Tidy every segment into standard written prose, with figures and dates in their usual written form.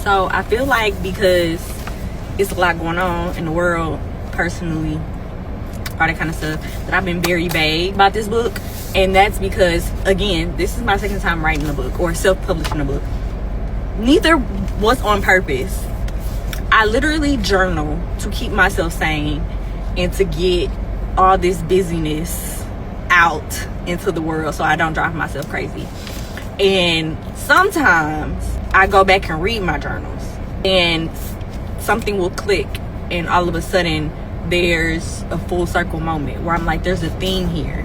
So I feel like because it's a lot going on in the world personally, all that kind of stuff, that I've been very vague about this book. And that's because, again, this is my second time writing a book or self-publishing a book. Neither was on purpose. I literally journal to keep myself sane and to get all this busyness out into the world so I don't drive myself crazy. And sometimes I go back and read my journals and something will click, and all of a sudden there's a full circle moment where I'm like, there's a theme here.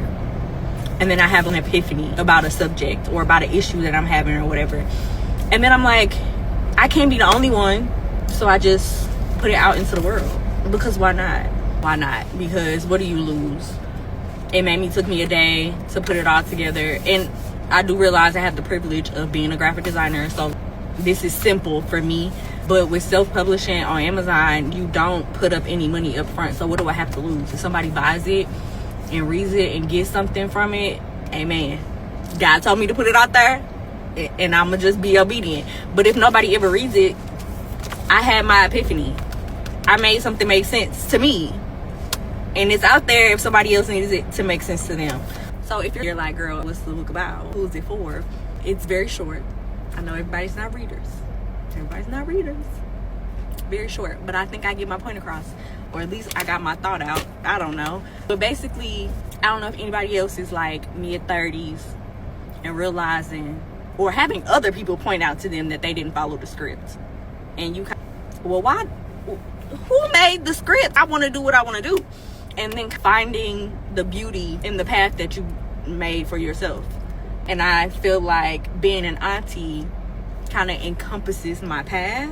And then I have an epiphany about a subject or about an issue that I'm having or whatever. And then I'm like, I can't be the only one. So I just put it out into the world. Because why not? Why not? Because what do you lose? It took me a day to put it all together. And I do realize I have the privilege of being a graphic designer. So this is simple for me. But with self-publishing on Amazon, you don't put up any money up front. So what do I have to lose? If somebody buys it and reads it and gets something from it, amen. God told me to put it out there, and I'm going to just be obedient. But if nobody ever reads it, I had my epiphany. I made something make sense to me. And it's out there if somebody else needs it to make sense to them. So if you're like, girl, what's the book about? Who's it for? It's very short. I know everybody's not readers. Everybody's not readers. Very short, but I think I get my point across, or at least I got my thought out. I don't know, but basically, I don't know if anybody else is like mid-30s and realizing or having other people point out to them that they didn't follow the script, and you, well, why? Who made the script? I want to do what I want to do, and then finding the beauty in the path that you made for yourself. And I feel like being an auntie kind of encompasses my path,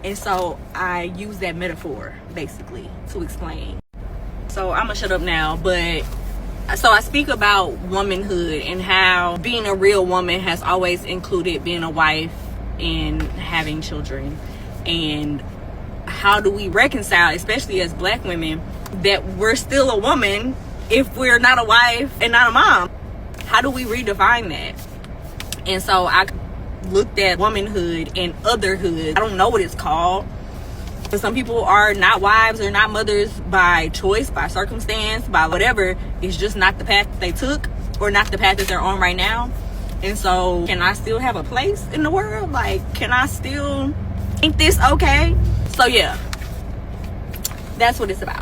and so I use that metaphor basically to explain. So I'm gonna shut up now, but so I speak about womanhood and how being a real woman has always included being a wife and having children, and how do we reconcile, especially as Black women, that we're still a woman if we're not a wife and not a mom? How do we redefine that? And so I looked at womanhood and otherhood. I don't know what it's called. Some people are not wives or not mothers by choice, by circumstance, by whatever. It's just not the path that they took, or not the path that they're on right now. And so, can I still have a place in the world? Like, can I still think this okay? So yeah, that's what it's about.